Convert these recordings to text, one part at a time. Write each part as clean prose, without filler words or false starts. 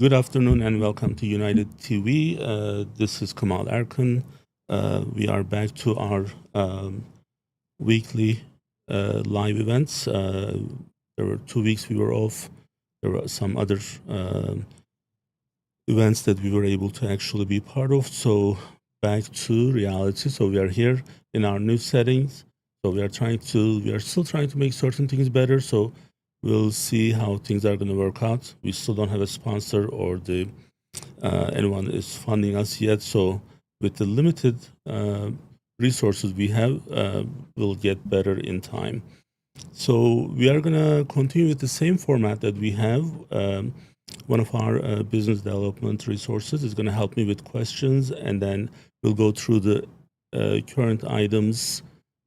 Good afternoon and welcome to UnitedTV. This is Kemal Erkan. We are back to our weekly live events. There were 2 weeks we were off. There were some other events that we were able to actually be part of. So back to reality. So we are here in our new settings. So we are still trying to make certain things better. So we'll see how things are going to work out. We still don't have a sponsor or anyone is funding us yet. So with the limited resources we have, we'll get better in time. So we are going to continue with the same format that we have. One of our business development resources is going to help me with questions, and then we'll go through the current items,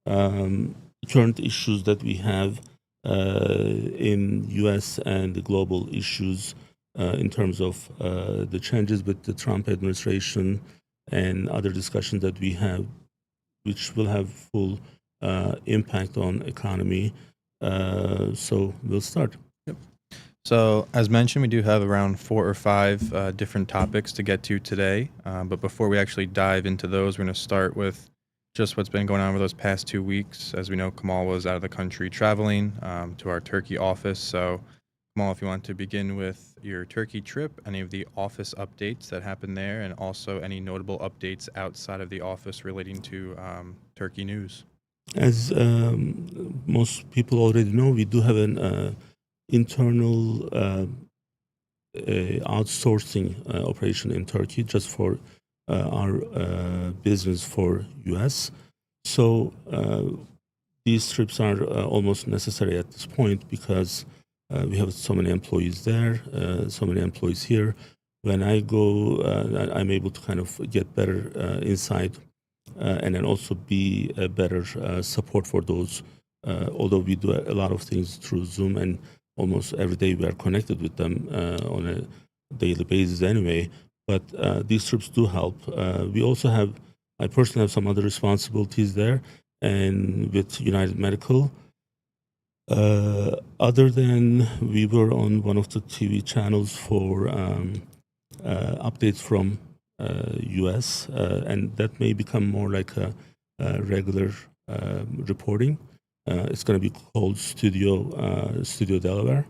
current issues that we have in US and the global issues in terms of the changes with the Trump administration and other discussions that we have, which will have full impact on economy. So we'll start. So, as mentioned, we do have around 4 or 5 different topics to get to today. But before we actually dive into those, we're going to start with just what's been going on over those past 2 weeks. As we know, Kemal was out of the country traveling to our Turkey office. So, Kemal, if you want to begin with your Turkey trip, any of the office updates that happened there, and also any notable updates outside of the office relating to Turkey news. As most people already know, we do have an internal outsourcing operation in Turkey just for our business for US. So these trips are almost necessary at this point because we have so many employees there, so many employees here. When I go, I'm able to kind of get better insight and then also be a better support for those. Although we do a lot of things through Zoom, and almost every day we are connected with them on a daily basis anyway. But these trips do help. I personally have some other responsibilities there, and with United Medical. Other than we were on one of the TV channels for updates from US, and that may become more like a regular reporting. It's going to be called Studio Delaware.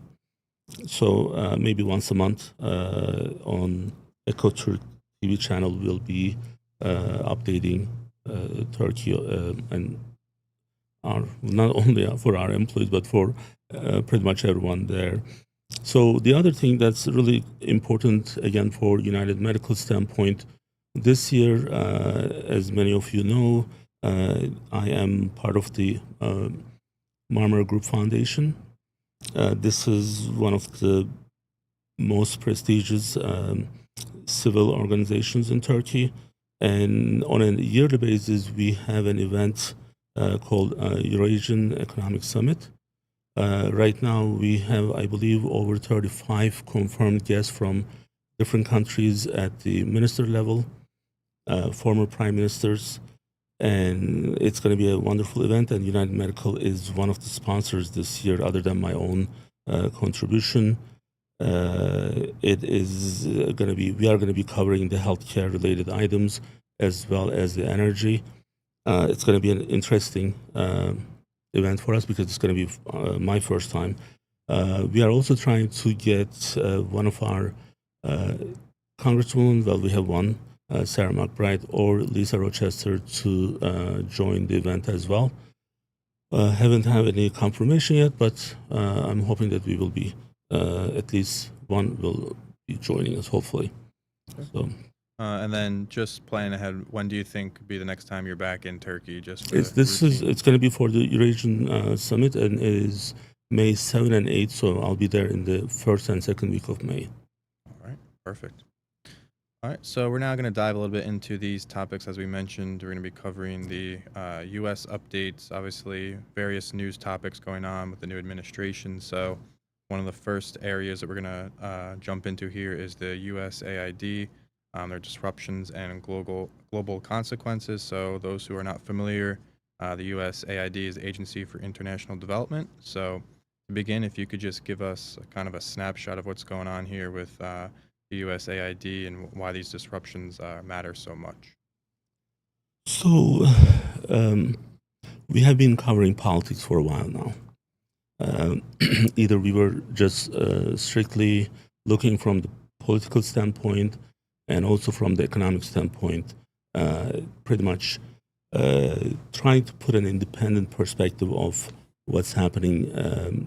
So maybe once a month on Echo Turk TV channel, we'll be updating Turkey and not only for our employees, but for pretty much everyone there. So the other thing that's really important, again, for United Medical standpoint, this year, as many of you know, I am part of the Marmara Group Foundation. This is one of the most prestigious civil organizations in Turkey. And on a yearly basis, we have an event called Eurasian Economic Summit. Right now, we have, I believe, over 35 confirmed guests from different countries at the minister level, former prime ministers, and it's going to be a wonderful event. And United Medical is one of the sponsors this year, other than my own contribution. It is going to be, we are going to be covering the healthcare related items as well as the energy. It's going to be an interesting event for us because it's going to be my first time. We are also trying to get one of our congresswomen, well, we have one, Sarah McBride or Lisa Rochester, to join the event as well. Haven't had any confirmation yet, but I'm hoping that we will be, at least one will be joining us, hopefully. Okay. So. And then just planning ahead, when do you think would be the next time you're back in Turkey? It's going to be for the Eurasian Summit, and it is May 7 and 8, so I'll be there in the first and second week of May. All right, perfect. All right, so we're now going to dive a little bit into these topics. As we mentioned, we're going to be covering the U.S. updates, obviously various news topics going on with the new administration. So one of the first areas that we're going to jump into here is the USAID. Their disruptions and global consequences. So those who are not familiar, the USAID is the Agency for International Development. So to begin, if you could just give us kind of a snapshot of what's going on here with the to USAID and why these disruptions matter so much? So, um, we have been covering politics for a while now. Either we were just strictly looking from the political standpoint and also from the economic standpoint, pretty much trying to put an independent perspective of what's happening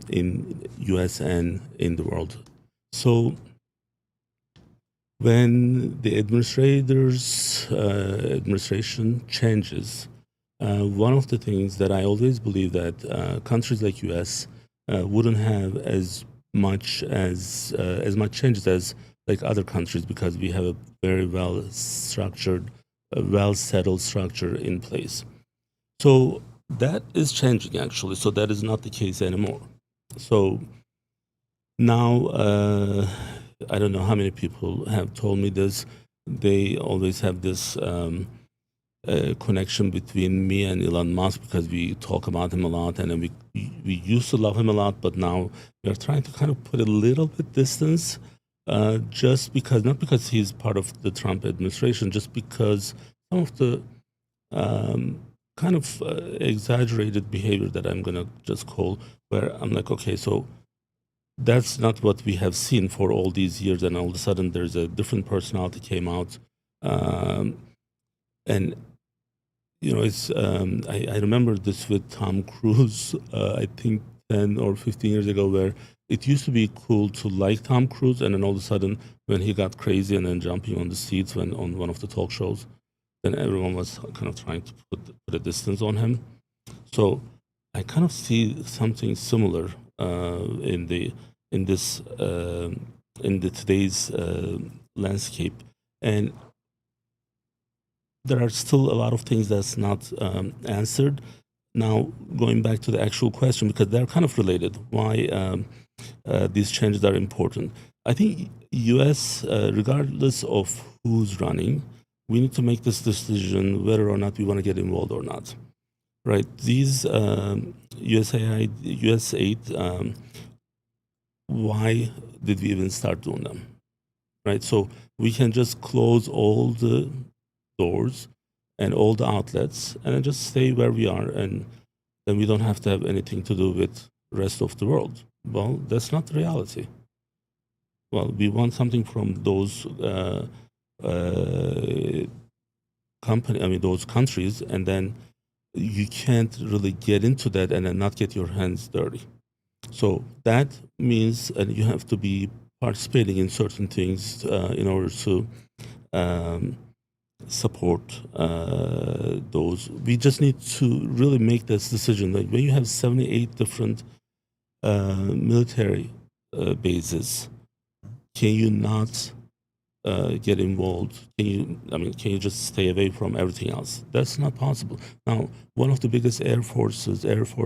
in US and in the world. So when the administration changes, one of the things that I always believe that countries like US wouldn't have as much changes as like other countries because we have a very well structured, well settled structure in place. So that is changing actually. So that is not the case anymore. So now I don't know how many people have told me this. They always have this connection between me and Elon Musk because we talk about him a lot, and then we used to love him a lot, but now we are trying to kind of put a little bit distance, just because not because he's part of the Trump administration, just because some of the kind of exaggerated behavior that I'm gonna just call, where I'm like, okay, so that's not what we have seen for all these years, and all of a sudden there's a different personality came out, and it's I remember this with Tom Cruise, I think 10 or 15 years ago, where it used to be cool to like Tom Cruise, and then all of a sudden when he got crazy and then jumping on the seats when on one of the talk shows, then everyone was kind of trying to put a distance on him. So I kind of see something similar in the today's landscape, and there are still a lot of things that's not answered. Now, going back to the actual question, because they're kind of related, why these changes are important. I think U.S., regardless of who's running, we need to make this decision whether or not we want to get involved or not. Right? These USAID, why did we even start doing them? Right? So we can just close all the doors and all the outlets and then just stay where we are, and then we don't have to have anything to do with the rest of the world. Well, that's not the reality. Well, we want something from those those countries, and then you can't really get into that and then not get your hands dirty. So that means you have to be participating in certain things in order to support those. We just need to really make this decision. Like when you have 78 different military bases, can you not get involved? Can you just stay away from everything else? That's not possible. Now, one of the biggest Air Force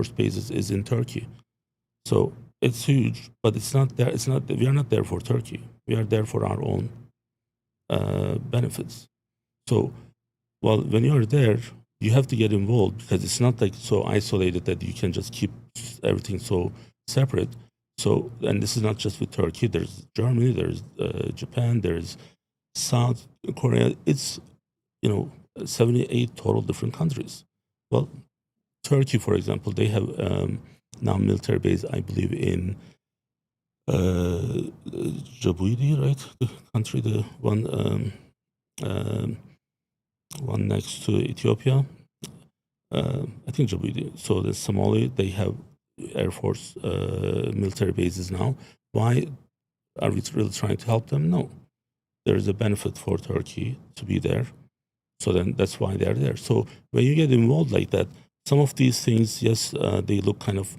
bases is in Turkey. So it's huge, but it's not there. We are not there for Turkey. We are there for our own benefits. So, well, when you are there, you have to get involved because it's not like so isolated that you can just keep everything so separate. So, and this is not just with Turkey. There's Germany, there's Japan, there's South Korea. It's 78 total different countries. Well, Turkey, for example, they have now military base, I believe, in Djibouti, right? The country, the one next to Ethiopia. I think Djibouti. So the Somali, they have Air Force military bases now. Why are we really trying to help them? No. There is a benefit for Turkey to be there. So then that's why they're there. So when you get involved like that, some of these things, yes, they look kind of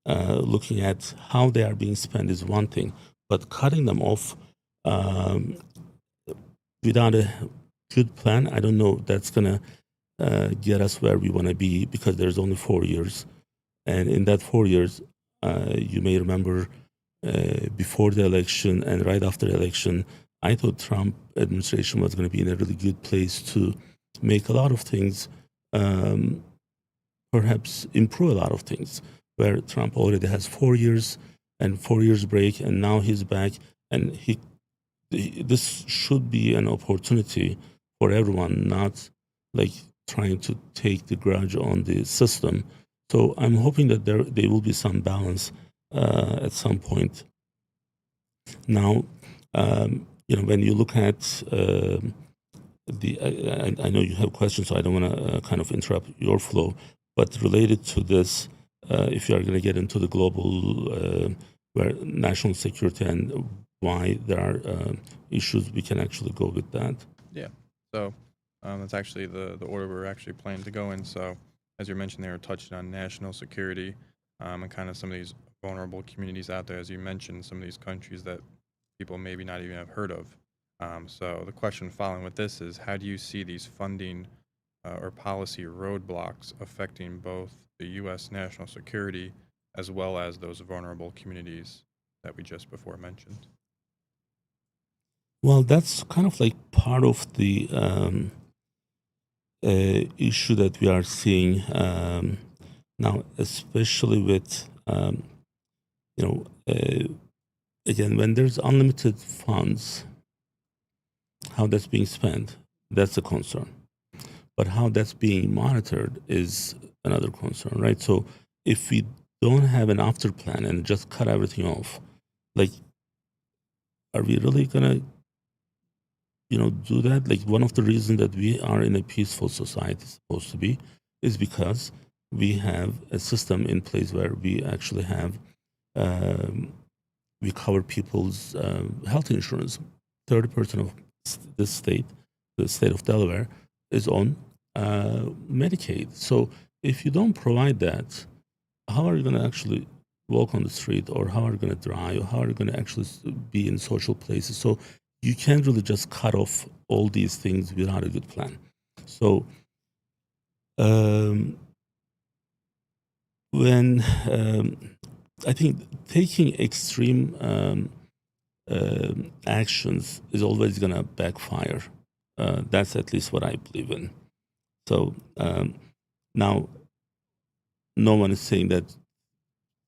looking at how they are being spent is one thing, but cutting them off without a good plan, I don't know that's gonna get us where we want to be, because there's only 4 years, and in that 4 years, you may remember before the election and right after the election, I thought Trump administration was going to be in a really good place to make a lot of things, perhaps improve a lot of things, where Trump already has 4 years and 4 years break, and now he's back, and he this should be an opportunity for everyone, not like trying to take the grudge on the system. So I'm hoping that there will be some balance at some point. Now, when you look at I know you have questions, so I don't want to kind of interrupt your flow, but related to this, if you are going to get into the global where national security and why there are issues, we can actually go with that. Yeah. So that's actually the order we're actually planning to go in. So as you mentioned, they were touching on national security and kind of some of these vulnerable communities out there, as you mentioned, some of these countries that people maybe not even have heard of. So the question following with this is, how do you see these funding or policy roadblocks affecting both the U.S. national security as well as those vulnerable communities that we just before mentioned? Well, that's kind of like part of the issue that we are seeing now, especially with, again, when there's unlimited funds, how that's being spent, that's a concern. But how that's being monitored is another concern, right? So if we don't have an after plan and just cut everything off, like, are we really gonna, do that? Like, one of the reasons that we are in a peaceful society, supposed to be, is because we have a system in place where we actually have, we cover people's health insurance. 30% of the state of Delaware, is on Medicaid. So if you don't provide that, how are you going to actually walk on the street, or how are you going to drive, or how are you going to actually be in social places? So you can't really just cut off all these things without a good plan. So when I think taking extreme actions is always going to backfire. That's at least what I believe in. So now, no one is saying that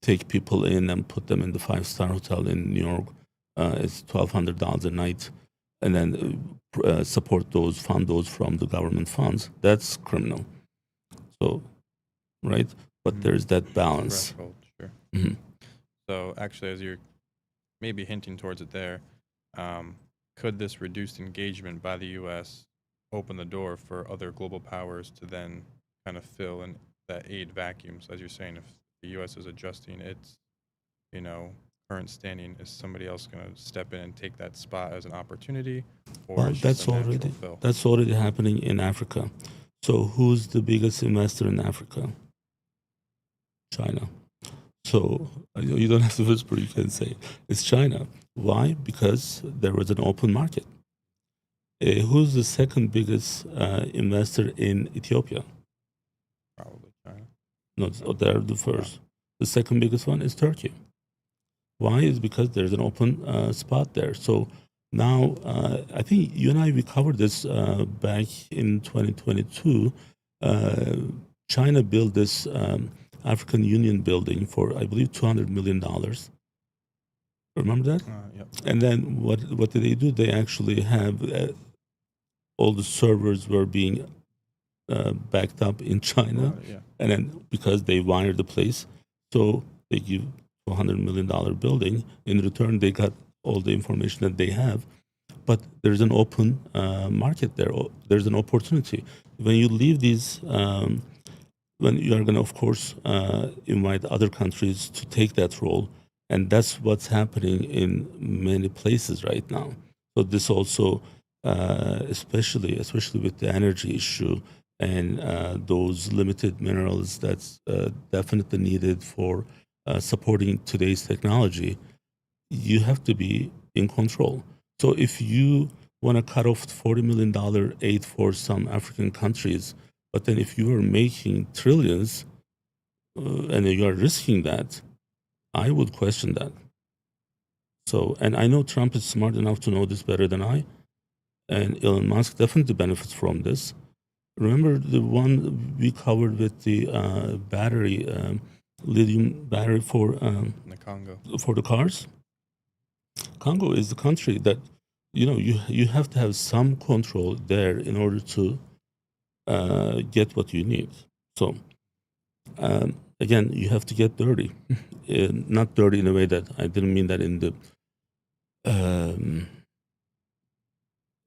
take people in and put them in the 5-star hotel in New York. It's $1,200 a night, and then fund those from the government funds. That's criminal. So, right? But there's that balance. Threshold, sure. Mhm. So actually, as you're maybe hinting towards it there, could this reduced engagement by the U.S. open the door for other global powers to then kind of fill in that aid vacuum? So as you're saying, if the U.S. is adjusting its, current standing, is somebody else going to step in and take that spot as an opportunity, or Well, it's just a natural fill? that's already happening in Africa. So who's the biggest investor in Africa? China. So you don't have to whisper, you can say it's China. Why? Because there was an open market. Who's the second biggest investor in Ethiopia? Probably China. No, they're the first. The second biggest one is Turkey. Why? Is because there's an open spot there. So now, I think you and I, we covered this back in 2022. China built this African Union building for, I believe, $200 million. Remember that? Yep. And then what did they do? They actually have all the servers were being backed up in China, Yeah. and then because they wired the place, so they give $200 million building. In return, they got all the information that they have. But there's an open market there. There's an opportunity. When you leave these, when you are going to, of course, invite other countries to take that role, and that's what's happening in many places right now. So this also, especially with the energy issue and those limited minerals, that's definitely needed for supporting today's technology. You have to be in control. So if you want to cut off $40 million aid for some African countries, but then if you are making trillions and you are risking that, I would question that. So, and I know Trump is smart enough to know this better than I, and Elon Musk definitely benefits from this. Remember the one we covered with the battery, lithium battery for In the Congo. the cars? Congo is the country that you have to have some control there in order to get what you need. So again, you have to get dirty. Not dirty in a way that I didn't mean that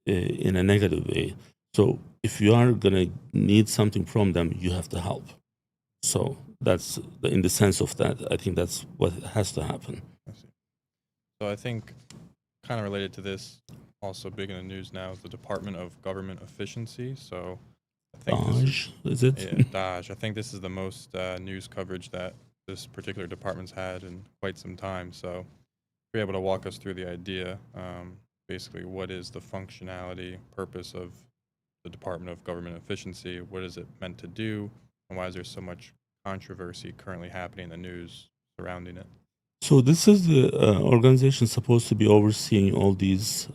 in a negative way. So if you are gonna need something from them, you have to help. So that's in the sense of that. I think that's what has to happen. I see. So I think kind of related to this, also big in the news now is the Department of Government Efficiency. So I think Daj, is it? Daj. I think this is the most news coverage that this particular department's had in quite some time. So if you're able to walk us through the idea, basically what is the functionality, purpose of the Department of Government Efficiency? What is it meant to do? And why is there so much controversy currently happening in the news surrounding it? So this is the organization supposed to be overseeing all these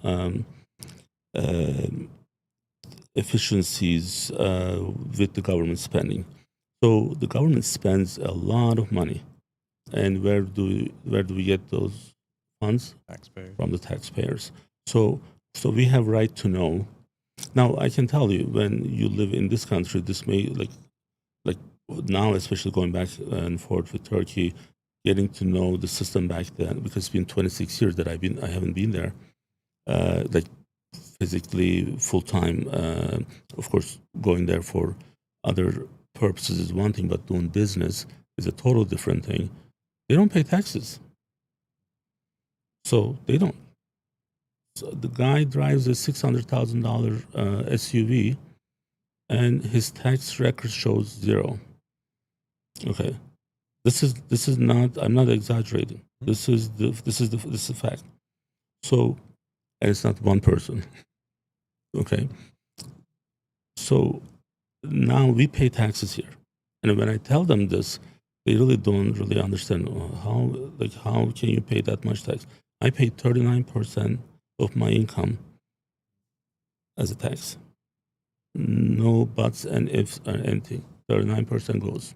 efficiencies with the government spending. So the government spends a lot of money, and where do we get those funds? Taxpayers. From the taxpayers. So we have right to know. Now I can tell you, when you live in this country, this may like now, especially going back and forth with Turkey, getting to know the system back then, because it's been 26 years that I haven't been there, like physically full time. Of course, going there for other purposes is one thing, but doing business is a total different thing. They don't pay taxes, so they don't. So the guy drives a $600,000 SUV, and his tax record shows 0. Okay, this is not. I'm not exaggerating. This is a fact. So, and it's not one person. Okay, so now we pay taxes here, and when I tell them this, they really don't really understand how can you pay that much tax? I pay 39% of my income as a tax. No buts and ifs or anything. 39% goes.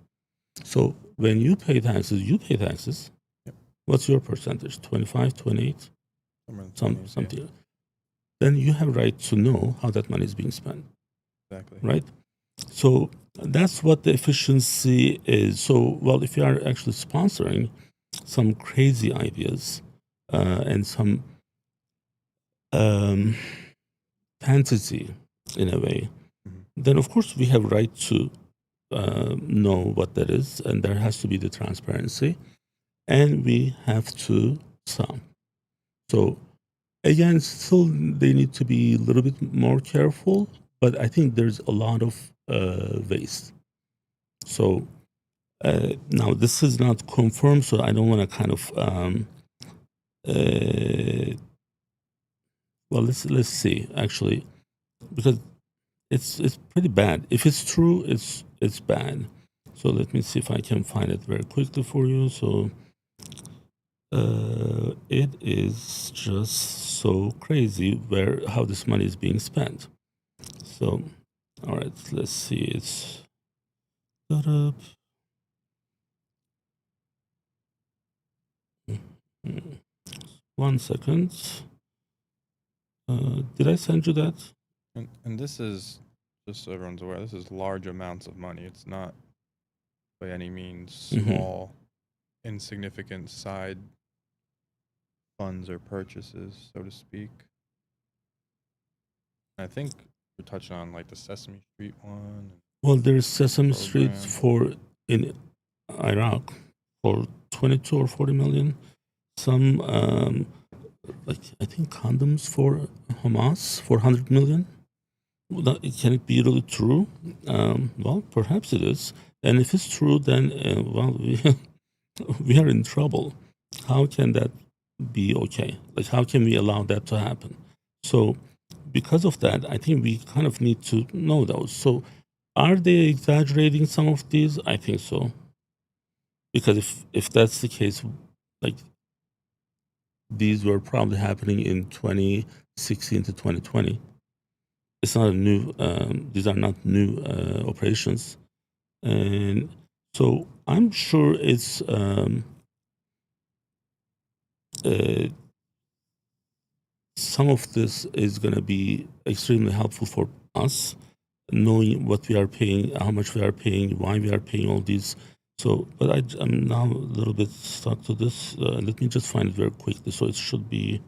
So when you pay taxes, Yep. What's your percentage? 25, 28? Something. Yeah. Then you have right to know how that money is being spent. Exactly. Right? So that's what the efficiency is. So, well, if you are actually sponsoring some crazy ideas and some fantasy in a way, then of course we have right to know what that is, and there has to be the transparency, and we have to sum. So again, still they need to be a little bit more careful, but I think there's a lot of waste. So now this is not confirmed, so I don't want to kind of well, let's see actually, because it's pretty bad. If it's true, it's bad. So let me see if I can find it very quickly for you. So it is just so crazy how this money is being spent. So, all right, let's see. It's set up. One second. Did I send you that? And this is, just so everyone's aware, this is large amounts of money. It's not by any means small, insignificant side funds or purchases, so to speak. I think we're touching on like the Sesame Street one. Well, there's Sesame Street in Iraq for 22 or 40 million. Some like I think condoms for Hamas for 100 million. Can it be really true? Well, perhaps it is. And if it's true, then well, we are in trouble. How can that be okay? Like, how can we allow that to happen? So, because of that, I think we kind of need to know those. So, are they exaggerating some of these? I think so. Because if that's the case, like, these were probably happening in 2016 to 2020. It's not a new. These are not new operations, and so I'm sure it's some of this is going to be extremely helpful for us, knowing what we are paying, how much we are paying, why we are paying all these. So, but I'm now a little bit stuck to this. Let me just find it very quickly. So it should be,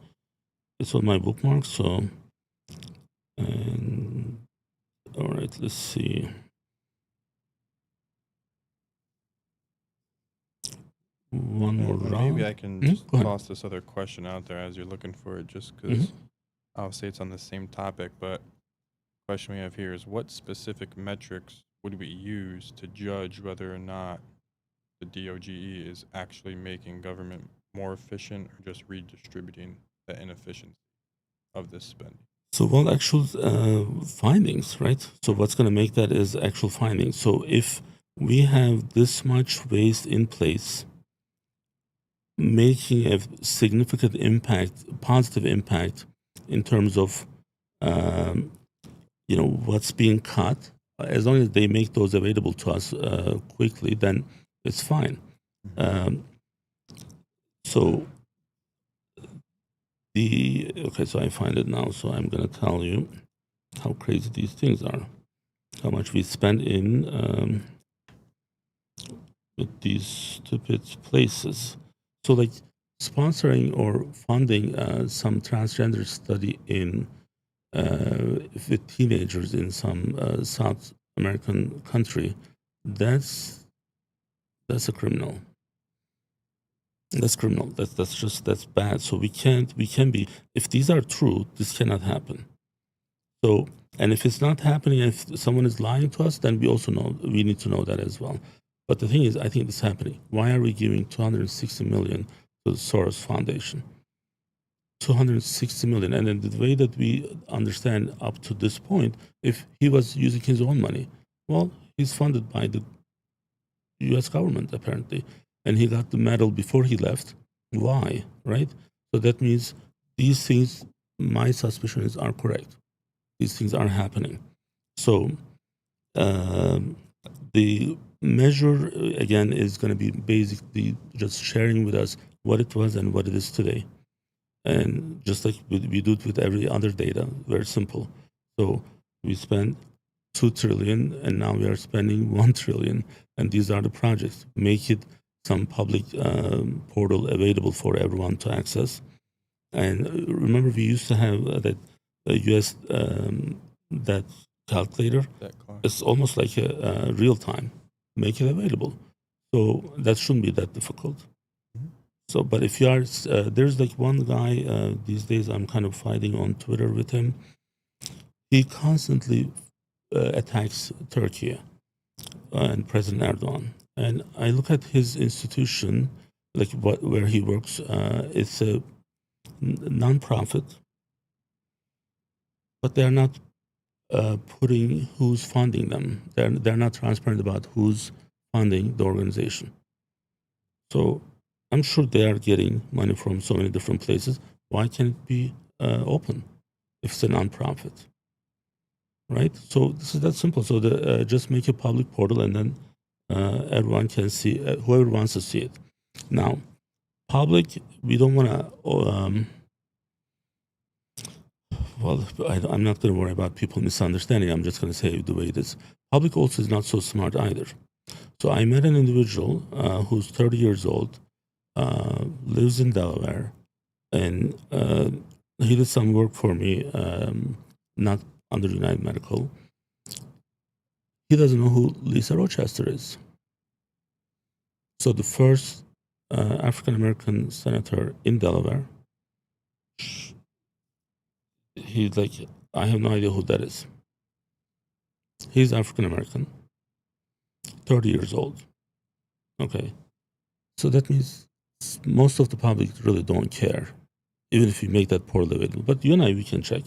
it's on my bookmark. So, and all right, let's see. One more round. Maybe I can just toss this other question out there as you're looking for it, just because obviously it's on the same topic. But the question we have here is, what specific metrics would we use to judge whether or not the DOGE is actually making government more efficient or just redistributing the inefficiency of this spending? So, well, actual findings, right? So what's going to make that is actual findings. So if we have this much waste in place, making a significant impact, positive impact in terms of, what's being cut, as long as they make those available to us quickly, then it's fine. So so I find it now. So I'm going to tell you how crazy these things are, how much we spend in with these stupid places. So like sponsoring or funding some transgender study in with teenagers in some South American country, that's a criminal. That's criminal. That's bad. So we can be, if these are true, this cannot happen. So, and if it's not happening, if someone is lying to us, then we also know, we need to know that as well. But the thing is, I think it's happening. Why are we giving $260 million to the Soros Foundation? $260 million. And then the way that we understand up to this point, if he was using his own money, well, he's funded by the US government, apparently. And he got the medal before he left. Why, right? So that means these things, my suspicion is, are correct. These things are happening. So the measure, again, is going to be basically just sharing with us what it was and what it is today. And just like we do it with every other data, very simple. So we spent 2 trillion and now we are spending 1 trillion. And these are the projects. Make it some public portal available for everyone to access. And remember, we used to have that US that calculator. It's almost like a real time. Make it available. So that shouldn't be that difficult. So, but if you are, there's like one guy these days, I'm kind of fighting on Twitter with him. He constantly attacks Turkey and President Erdogan. And I look at his institution, like where he works. It's a non-profit, but they're not putting who's funding them. They're not transparent about who's funding the organization. So I'm sure they are getting money from so many different places. Why can't it be open if it's a non-profit? Right? So this is that simple. So just make a public portal and then everyone can see, whoever wants to see it. Now, public, we don't want to, I'm not going to worry about people misunderstanding. I'm just going to say the way it is. Public also is not so smart either. So I met an individual who's 30 years old, lives in Delaware, and he did some work for me, not under United Medical. He doesn't know who Lisa Rochester is. So the first African-American senator in Delaware, he's like, I have no idea who that is. He's African-American, 30 years old. Okay. So that means most of the public really don't care, even if you make that portal available. But you and I, we can check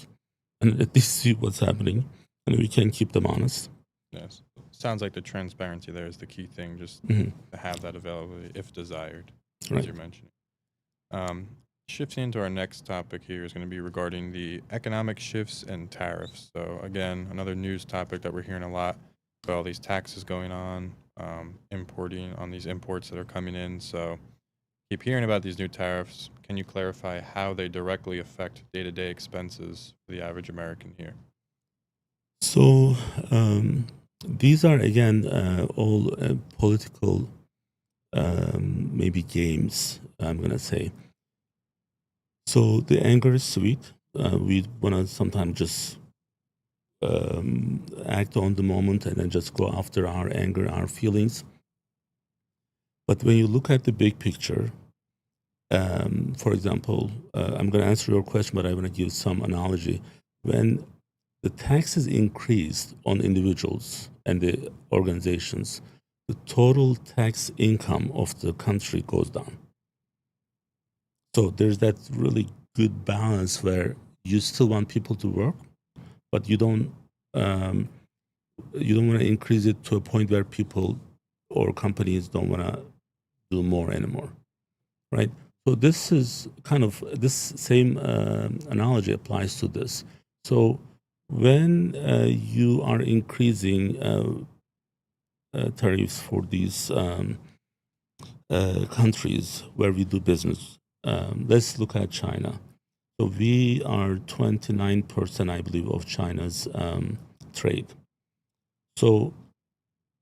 and at least see what's happening, and we can keep them honest. Yes. Sounds like the transparency there is the key thing, just to have that availability if desired, as you're mentioning. Shifting into our next topic here is going to be regarding the economic shifts and tariffs. So again, another news topic that we're hearing a lot about, all these taxes going on, importing on these imports that are coming in. So keep hearing about these new tariffs. can you clarify how they directly affect day-to-day expenses for the average American here? So these are again all political maybe games, I'm going to say. So the anger is sweet. We want to sometimes just act on the moment and then just go after our anger, our feelings. But when you look at the big picture, for example, I'm going to answer your question, but I want to give some analogy. When the taxes increased on individuals and the organizations, the total tax income of the country goes down. So there's that really good balance where you still want people to work, but you don't want to increase it to a point where people or companies don't want to do more anymore, right? So this is kind of this same analogy applies to this. So when you are increasing tariffs for these countries where we do business, let's look at China. So we are 29%, I believe, of China's trade. So,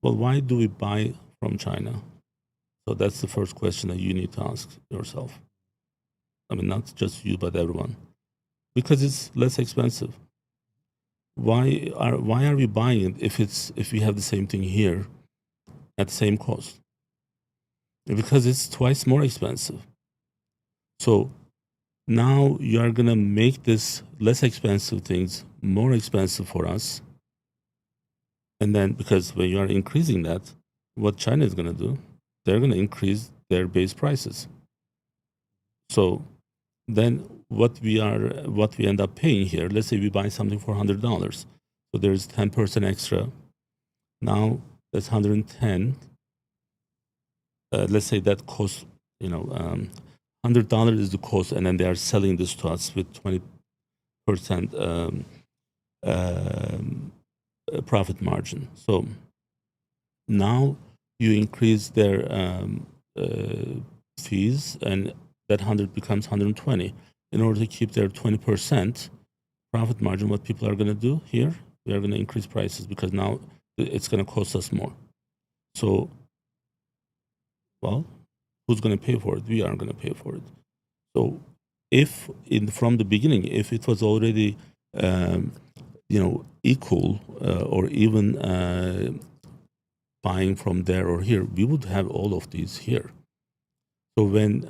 well, why do we buy from China? So that's the first question that you need to ask yourself. I mean, not just you, but everyone. Because it's less expensive. Why are we buying it if we have the same thing here at the same cost? Because it's twice more expensive. So now you are gonna make this less expensive things more expensive for us. And then because when you are increasing that, what China is gonna do, they're gonna increase their base prices. So then what we end up paying here, let's say we buy something for $100. So there's 10% extra. Now that's 110. Let's say that costs, $100 is the cost, and then they are selling this to us with 20% profit margin. So now you increase their fees, and that 100 becomes 120. In order to keep their 20% profit margin, what people are going to do here, we are going to increase prices because now it's going to cost us more. So, well, who's going to pay for it? We are going to pay for it. So if from the beginning, if it was already equal or even buying from there or here, we would have all of these here. So when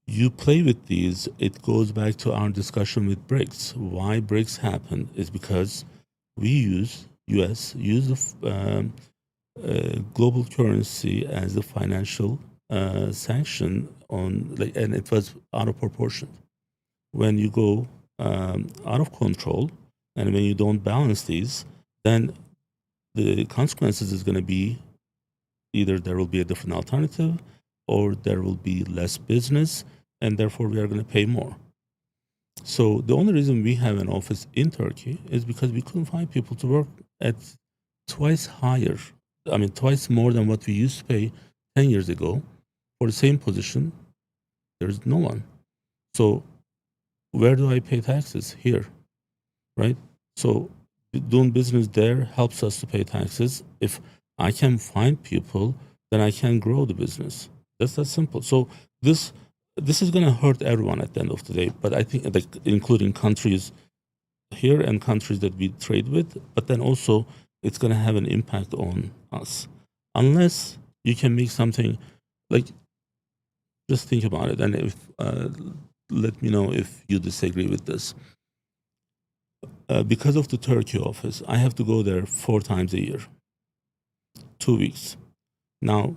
you play with these, it goes back to our discussion with BRICS. Why BRICS happened is because US use the global currency as a financial sanction and it was out of proportion. When you go out of control and when you don't balance these, then the consequences is going to be either there will be a different alternative or there will be less business, and therefore we are going to pay more. So the only reason we have an office in Turkey is because we couldn't find people to work at twice more than what we used to pay 10 years ago for the same position. There's no one. So where do I pay taxes? Here, right? So doing business there helps us to pay taxes. If I can find people, then I can grow the business. That's that simple. So this is going to hurt everyone at the end of the day. But I think, including countries here and countries that we trade with, but then also it's going to have an impact on us. Unless you can make something just think about it. And if let me know if you disagree with this. Because of the Turkey office, I have to go there 4 times a year, 2 weeks. Now,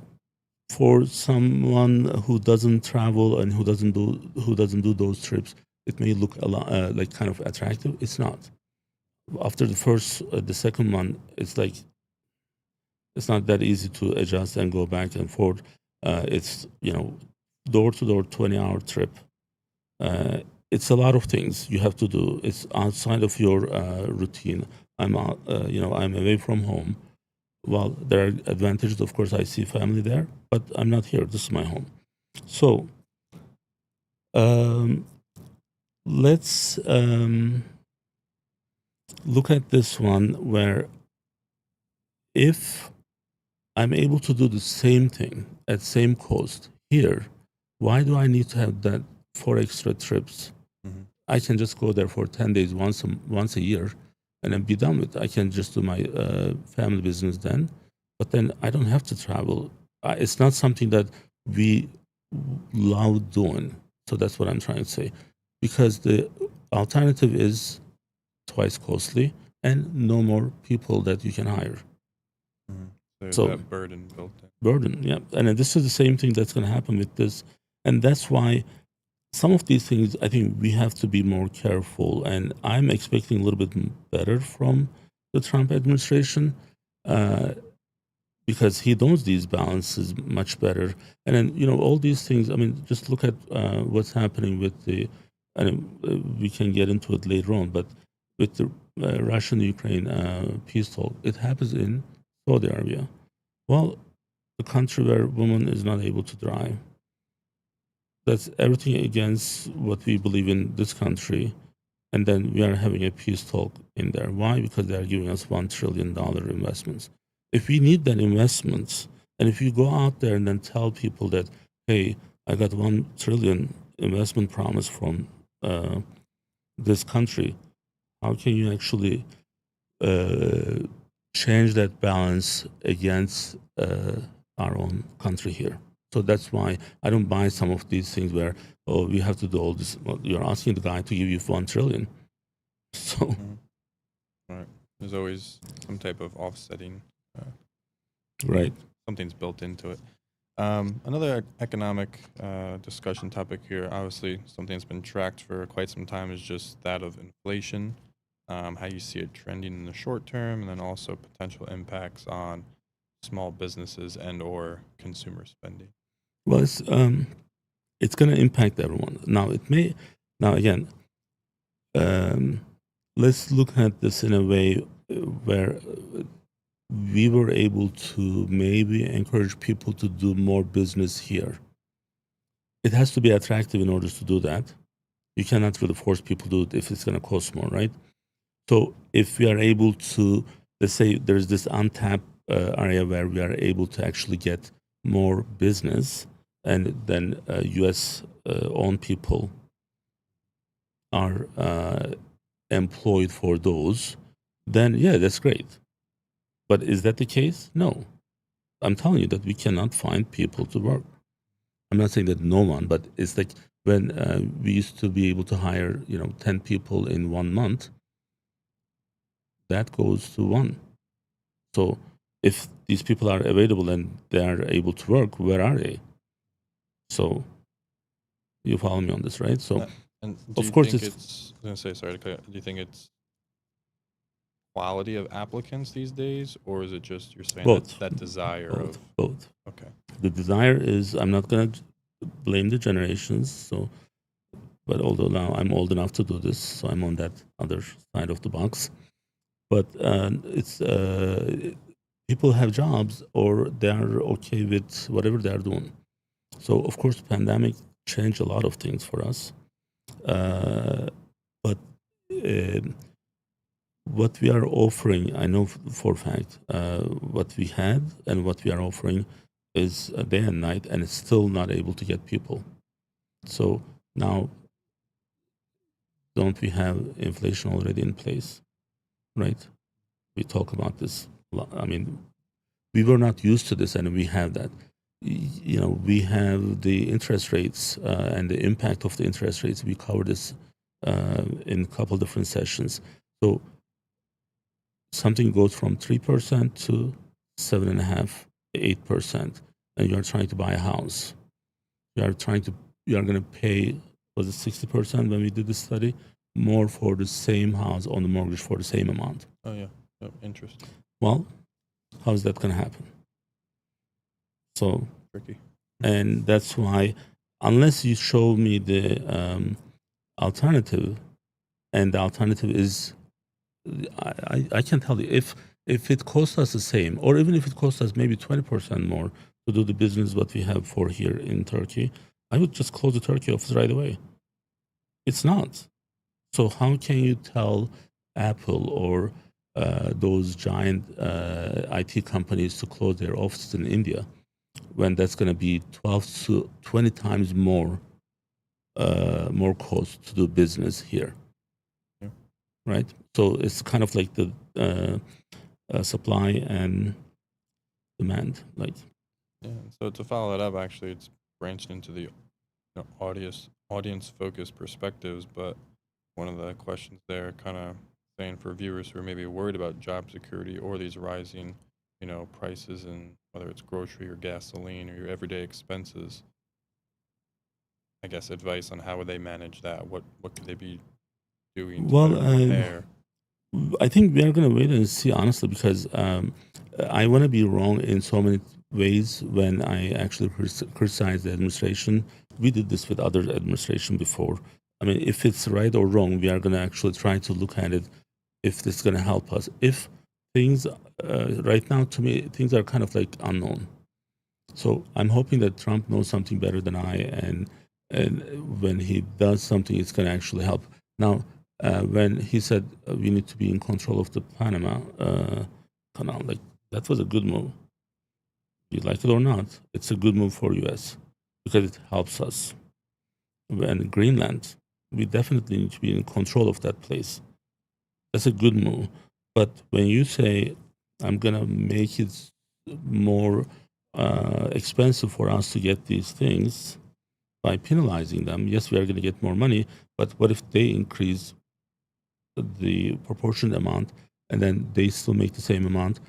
for someone who doesn't travel and who doesn't do those trips, it may look a lot kind of attractive. It's not. After the second month, it's not that easy to adjust and go back and forth. It's door to door 20-hour trip. It's a lot of things you have to do. It's outside of your routine. I'm away from home. Well, there are advantages. Of course, I see family there, but I'm not here. This is my home. So Um, let's look at this one where if I'm able to do the same thing at same cost here, why do I need to have that 4 extra trips? Mm-hmm. I can just go there for 10 days once a year and then be done with it. I can just do my family business then, but then I don't have to travel. It's not something that we love doing. So that's what I'm trying to say. Because the alternative is twice costly and no more people that you can hire. Mm-hmm. There's So that burden built in. burden, yeah. And then this is the same thing that's going to happen with this. And that's why some of these things, I think we have to be more careful. And I'm expecting a little bit better from the Trump administration because he knows these balances much better. And then, all these things, I mean, just look at what's happening with we can get into it later on, but with the Russian-Ukraine peace talk, it happens in Saudi Arabia. Well, the country where woman is not able to drive. That's everything against what we believe in this country. And then we are having a peace talk in there. Why? Because they are giving us $1 trillion investments. If we need that investments, and if you go out there and then tell people that, hey, I got 1 trillion investment promise from this country, how can you actually change that balance against our own country here? So that's why I don't buy some of these things where, oh, we have to do all this. Well, you're asking the guy to give you 1 trillion. So, Right. There's always some type of offsetting. right. Something's built into it. Another economic discussion topic here, obviously something that's been tracked for quite some time, is just that of inflation, how you see it trending in the short term, and then also potential impacts on small businesses and or consumer spending. Well, it's going to impact everyone. Now, again, let's look at this in a way where we were able to maybe encourage people to do more business here. It has to be attractive in order to do that. You cannot really force people to do it if it's going to cost more, right? So if we are able to, let's say there's this untapped area where we are able to actually get more business, and then U.S. Owned people are employed for those, then yeah, that's great. But is that the case? No. I'm telling you that we cannot find people to work. I'm not saying that no one, but it's like when we used to be able to hire, 10 people in 1 month, that goes to 1. So if these people are available and they are able to work, where are they? So you follow me on this, right? So And do of you course think it's I was gonna say, sorry to cut you, do you think it's quality of applicants these days, or is it just you're saying both. that desire of Both. okay. The desire is, I'm not going to blame the generations. So, but although now I'm old enough to do this, so I'm on that other side of the box. But it's people have jobs or they are okay with whatever they are doing. So of course, the pandemic changed a lot of things for us. But what we are offering, I know for a fact, what we had and what we are offering is a day and night, and it's still not able to get people. So now, don't we have inflation already in place, right? We talk about this. I mean, we were not used to this, and we have that. We have the interest rates and the impact of the interest rates. We covered this in a couple different sessions. So something goes from 3% to 7.5%, 8%, and you are trying to buy a house. You are going to pay, was it 60% when we did the study, more for the same house on the mortgage for the same amount. Oh yeah, interesting. Well, how is that going to happen? So Tricky. And that's why, unless you show me the alternative, and the alternative is, I can tell you, if it costs us the same, or even if it costs us maybe 20% more to do the business what we have for here in Turkey, I would just close the Turkey office right away. It's not. So how can you tell Apple or those giant IT companies to close their offices in India when that's going to be 12 to 20 times more cost to do business here, Yeah. right? So it's kind of like the supply and demand, like. Yeah. So to follow that up, actually, it's branched into the audience focused perspectives, but one of the questions there kind of saying for viewers who are maybe worried about job security or these rising, prices and whether it's grocery or gasoline or your everyday expenses, I guess advice on how would they manage that? What could they be doing to better Well, prepare? I think we are going to wait and see, honestly, because I want to be wrong in so many ways when I actually criticize the administration. We did this with other administration before. I mean, if it's right or wrong, we are going to actually try to look at it if this is going to help us. If things, right now, to me, things are kind of like unknown. So I'm hoping that Trump knows something better than I, and when he does something, it's going to actually help. Now, when he said we need to be in control of the Panama Canal, like that was a good move. You like it or not, it's a good move for US because it helps us. And Greenland, we definitely need to be in control of that place. That's a good move. But when you say I'm gonna make it more expensive for us to get these things by penalizing them, yes, we are going to get more money, but what if they increase the proportionate amount and then they still make the same amount?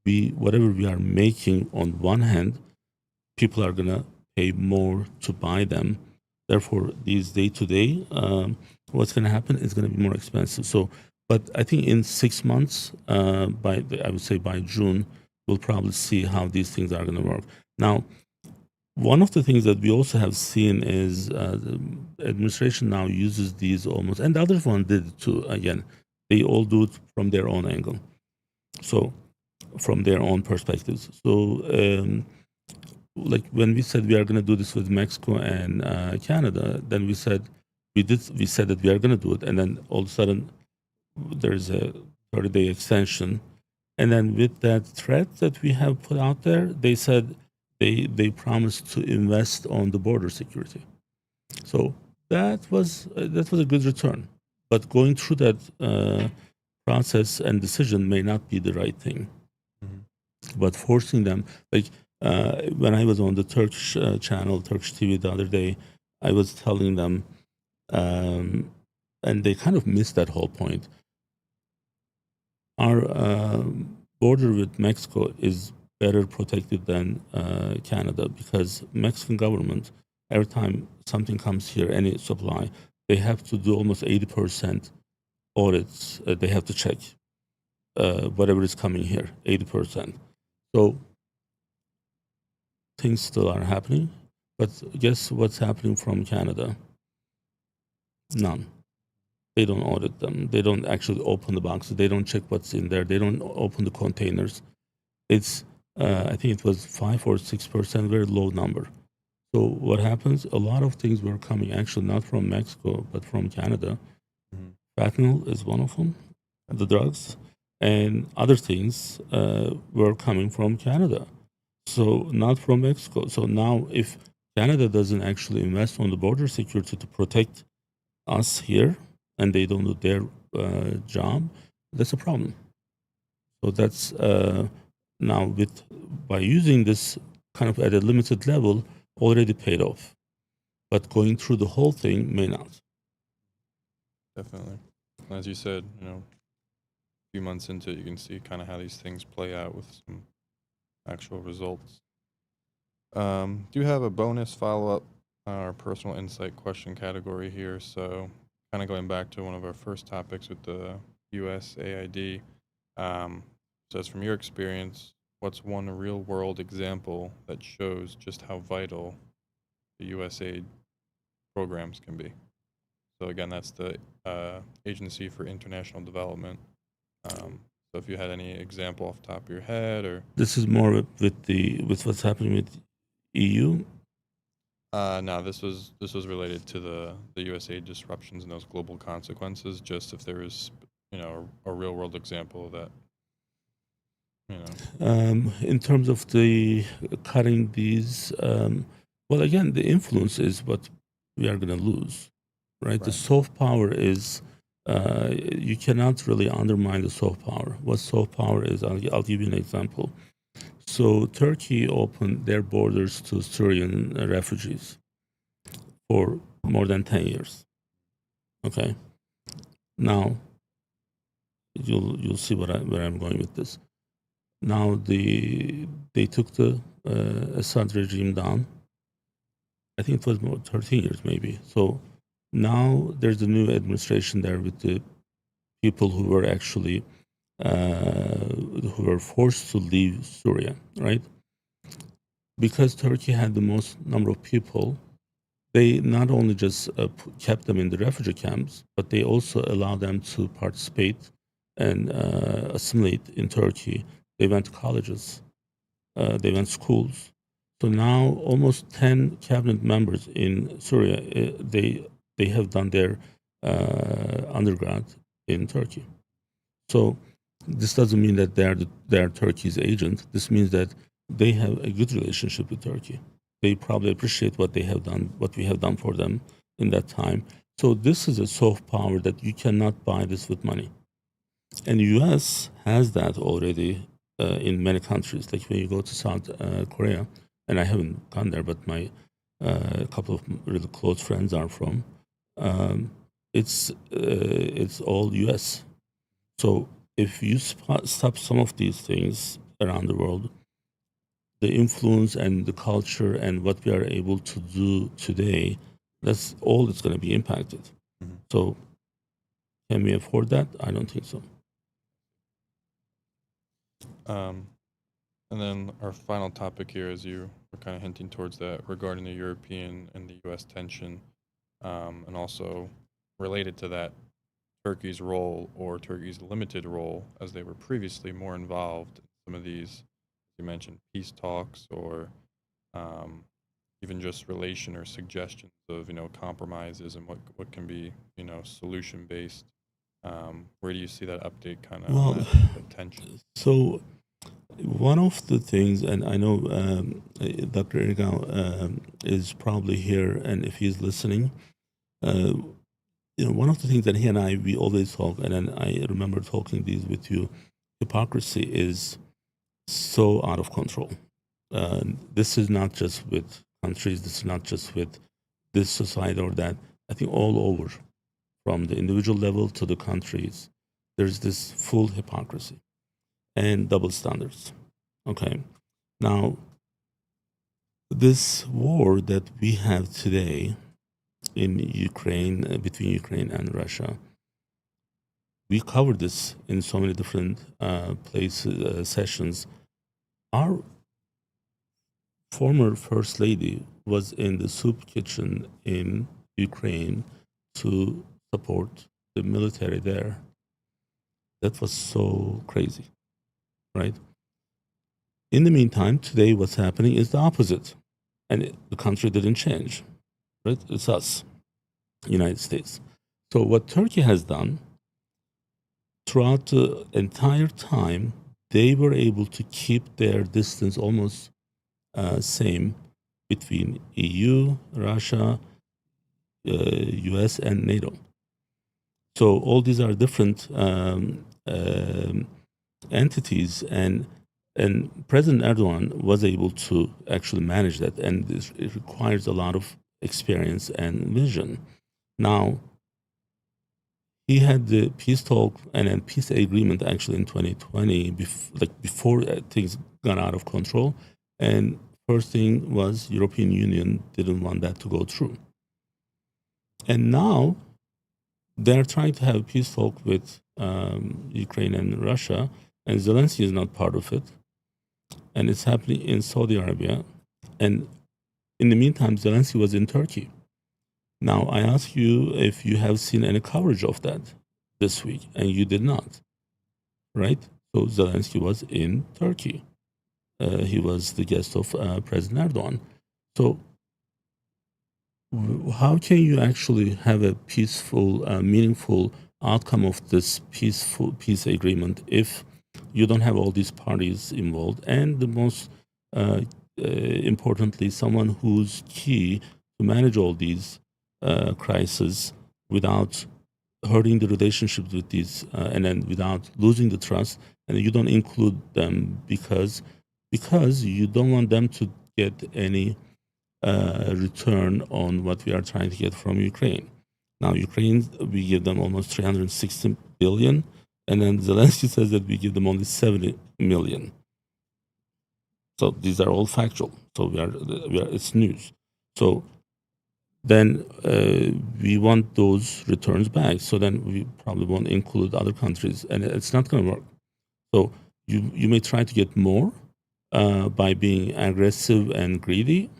Whatever we are making on one hand, people are going to pay more to buy them. Therefore, these day-to-day, what's going to happen is going to be more expensive. So, but I think in 6 months, I would say by June, we'll probably see how these things are going to work. Now, one of the things that we also have seen is the administration now uses these almost, and the other one did it too. Again, they all do it from their own angle, so from their own perspectives. So, like when we said we are going to do this with Mexico and Canada, then we said that we are going to do it, and then all of a sudden there's a 30-day extension. And then with that threat that we have put out there, they said they promised to invest on the border security. So that was a good return. But going through that process and decision may not be the right thing. Mm-hmm. But forcing them, like when I was on the Turkish channel, Turkish TV the other day, I was telling them, and they kind of missed that whole point. Our border with Mexico is better protected than Canada because Mexican government, every time something comes here, any supply, they have to do almost 80% audits. They have to check whatever is coming here, 80%. So things still are happening, but guess what's happening from Canada? None. They don't audit them. They don't actually open the boxes. They don't check what's in there. They don't open the containers. It's I think it was 5 or 6%, very low number. So what happens? A lot of things were coming actually not from Mexico but from Canada. Mm-hmm. Fentanyl is one of them, the drugs, and other things were coming from Canada. So not from Mexico. So now if Canada doesn't actually invest on the border security to protect us here, and they don't do their job, that's a problem. So that's now by using this kind of at a limited level already paid off, but going through the whole thing may not. Definitely. As you said, a few months into it, you can see kind of how these things play out with some actual results. Do have a bonus follow-up our personal insight question category here. So kind of going back to one of our first topics with the USAID, says from your experience, what's one real world example that shows just how vital the USAID programs can be? So again, that's the Agency for International Development. So if you had any example off the top of your head, or This is more with what's happening with EU. No, this was related to the USAID disruptions and those global consequences. Just if there is, a real world example of that, you know. In terms of the cutting these, well, again, the influence is what we are going to lose, right? The Right. soft power is, you cannot really undermine the soft power. What soft power is, I'll give you an example. So Turkey opened their borders to Syrian refugees for more than 10 years. Okay. Now, you'll see where I'm going with this. Now they took the Assad regime down. I think it was more 13 years maybe. So now there's a new administration there with the people who were actually who were forced to leave Syria, right? Because Turkey had the most number of people, they not only just kept them in the refugee camps, but they also allowed them to participate and assimilate in Turkey. They went to colleges, they went to schools. So now almost 10 cabinet members in Syria, they have done their undergrad in Turkey. So this doesn't mean that they are Turkey's agent. This means that they have a good relationship with Turkey. They probably appreciate what they have done, what we have done for them in that time. So this is a soft power that you cannot buy this with money. And the U.S. has that already in many countries. Like when you go to South Korea, and I haven't gone there, but my couple of really close friends are from. It's all U.S. So if you stop some of these things around the world, the influence and the culture and what we are able to do today, that's all that's going to be impacted. Mhm. So can we afford that? I don't think so. And then our final topic here, as you were kind of hinting towards that, regarding the European and the U.S. tension, and also related to that, Turkey's role or Turkey's limited role, as they were previously more involved in some of these, you mentioned peace talks or even just relation or suggestions of compromises and what can be solution based. Where do you see that update kind of Well, that tension? so one of the things, and I know Dr. Erkan is probably here, and if he's listening, uh, one of the things that he and we always talk, and then I remember talking these with you, hypocrisy is so out of control. This is not just with countries, this is not just with this society or that. I think all over, from the individual level to the countries, there's this full hypocrisy and double standards. Okay. Now, this war that we have today in Ukraine, between Ukraine and Russia, we covered this in so many different places, sessions. Our former first lady was in the soup kitchen in Ukraine to support the military there. That was so crazy, right? In the meantime, today what's happening is the opposite. And the country didn't change, right? It's us, United States. So what Turkey has done throughout the entire time, they were able to keep their distance almost same between EU, Russia, US, and NATO. So all these are different entities, and President Erdogan was able to actually manage that, and it requires a lot of experience and vision. Now, he had the peace talk and then peace agreement actually in 2020, before things got out of control. And first thing was European Union didn't want that to go through. And now they're trying to have peace talk with Ukraine and Russia, and Zelensky is not part of it. And it's happening in Saudi Arabia. And in the meantime, Zelensky was in Turkey. Now, I ask you if you have seen any coverage of that this week, and you did not, right? So Zelensky was in Turkey. He was the guest of President Erdogan. So how can you actually have a peaceful, meaningful outcome of this peace agreement if you don't have all these parties involved, and the most importantly, someone who's key to manage all these crises without hurting the relationships with these, and then without losing the trust, and you don't include them because you don't want them to get any return on what we are trying to get from Ukraine. Now, Ukraine, we give them almost 360 billion, and then Zelensky says that we give them only 70 million. So these are all factual. So we are it's news. So then we want those returns back. So then we probably won't include other countries, and it's not going to work. So you may try to get more by being aggressive and greedy.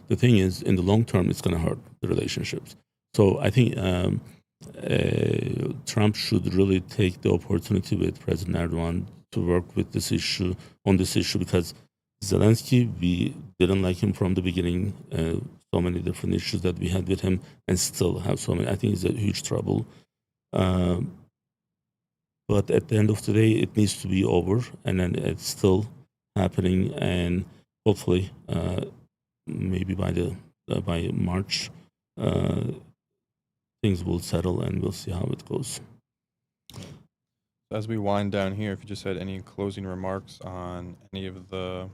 The thing is, in the long term, it's going to hurt the relationships. So I think Trump should really take the opportunity with President Erdogan to work with this issue because Zelensky, we didn't like him from the beginning. So many different issues that we had with him, and still have so many. I think he's a huge trouble. But at the end of the day, it needs to be over, and then it's still happening, and hopefully, maybe by March, things will settle, and we'll see how it goes. As we wind down here, if you just had any closing remarks on any of the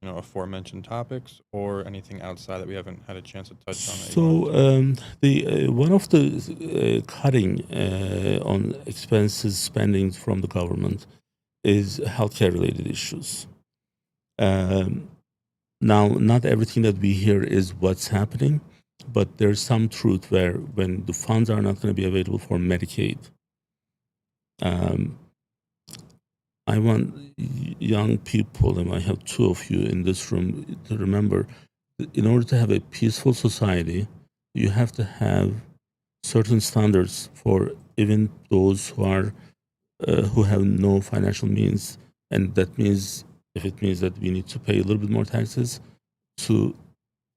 aforementioned topics, or anything outside that we haven't had a chance to touch on. So the one of the cutting on expenses spending from the government is healthcare related issues. Now, not everything that we hear is what's happening, but there's some truth where when the funds are not going to be available for Medicaid, I want young people, and I have two of you in this room, to remember that in order to have a peaceful society, you have to have certain standards for even those who have no financial means, and that means if it means that we need to pay a little bit more taxes to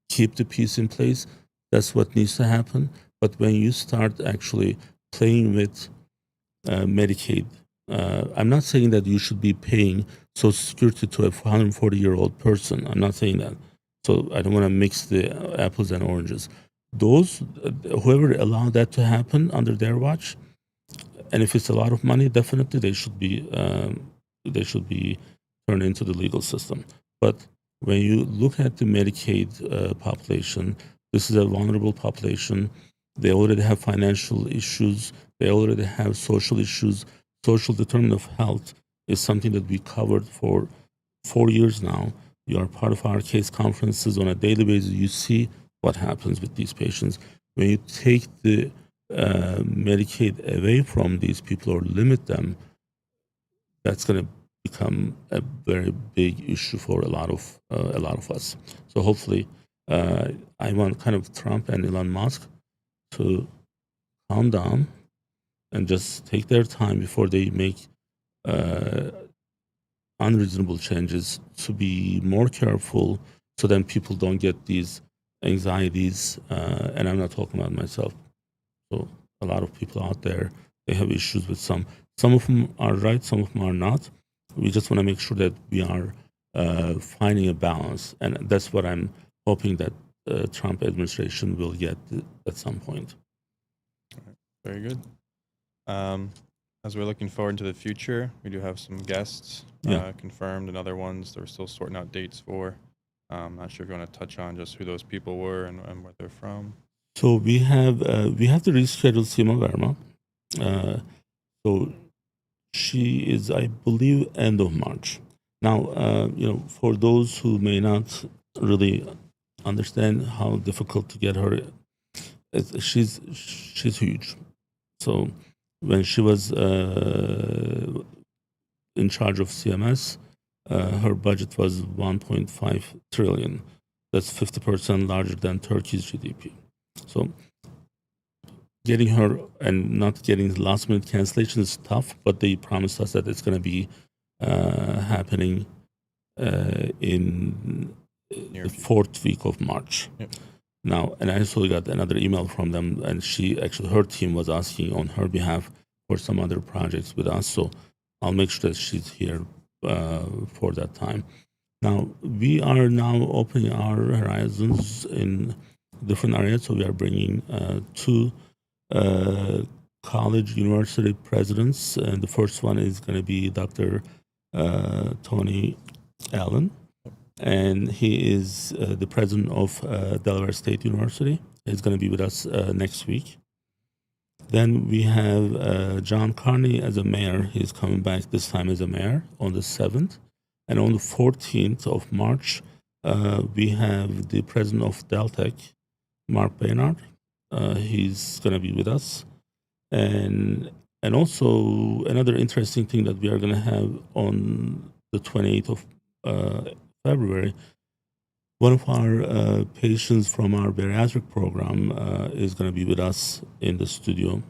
keep the peace in place, that's what needs to happen. But when you start actually playing with Medicaid, I'm not saying that you should be paying Social Security to a 140-year-old person. I'm not saying that. So I don't want to mix the apples and oranges. Those, whoever allowed that to happen under their watch, and if it's a lot of money, definitely they should be turned into the legal system. But when you look at the Medicaid population, this is a vulnerable population. They already have financial issues. They already have social issues. Social determinant of health is something that we covered for 4 years now. You are part of our case conferences on a daily basis. You see what happens with these patients. When you take the Medicaid away from these people or limit them, that's going to become a very big issue for a lot of us. So hopefully, I want kind of Trump and Elon Musk to calm down and just take their time before they make unreasonable changes, to be more careful so then people don't get these anxieties. And I'm not talking about myself. So a lot of people out there, they have issues with some of them are right, some of them are not. We just want to make sure that we are finding a balance. And that's what I'm hoping that Trump administration will get at some point. Very good. As we're looking forward to the future, we do have some guests confirmed, and other ones that we're still sorting out dates for. I'm not sure if you want to touch on just who those people were and where they're from. So we have to reschedule Sima Verma. So she is, I believe, end of March. Now, for those who may not really understand how difficult to get her, she's huge. So when she was in charge of CMS, her budget was 1.5 trillion. That's 50% larger than Turkey's GDP. So getting her and not getting last-minute cancellation is tough, but they promised us that it's going to be happening in the 4th week of March. Yep. Now, and I also got another email from them, and her team was asking on her behalf for some other projects with us. So I'll make sure that she's here for that time. Now, we are now opening our horizons in different areas. So we are bringing two college university presidents, and the first one is going to be Dr. Tony Allen, and he is the president of Delaware State University. He's going to be with us next week. Then we have John Carney as a mayor. He's coming back this time as a mayor on the 7th. And on the 14th of March, we have the president of Deltec, Mark Baynard. He's going to be with us. And also another interesting thing that we are going to have on the 28th of February, one of our patients from our bariatric program is going to be with us in the studio.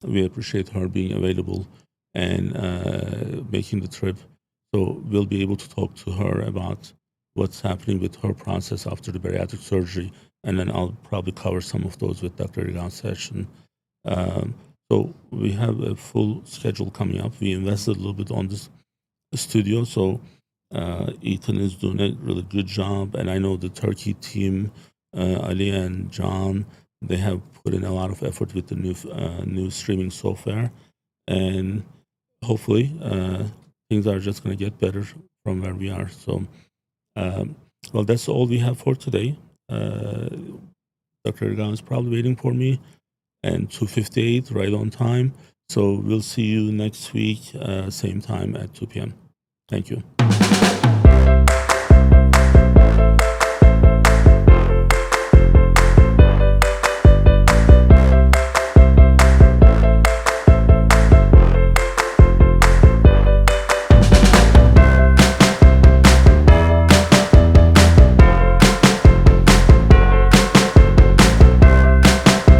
We appreciate her being available and making the trip. So we'll be able to talk to her about what's happening with her process after the bariatric surgery. And then I'll probably cover some of those with Dr. Erkan's session. So we have a full schedule coming up. We invested a little bit on this studio. So Ethan is doing a really good job. And I know the Turkey team, Ali and John, they have put in a lot of effort with the new streaming software. And hopefully things are just going to get better from where we are. So, well, that's all we have for today. Dr. Erkan is probably waiting for me, and 2:58 right on time. So we'll see you next week, same time at 2 p.m. Thank you.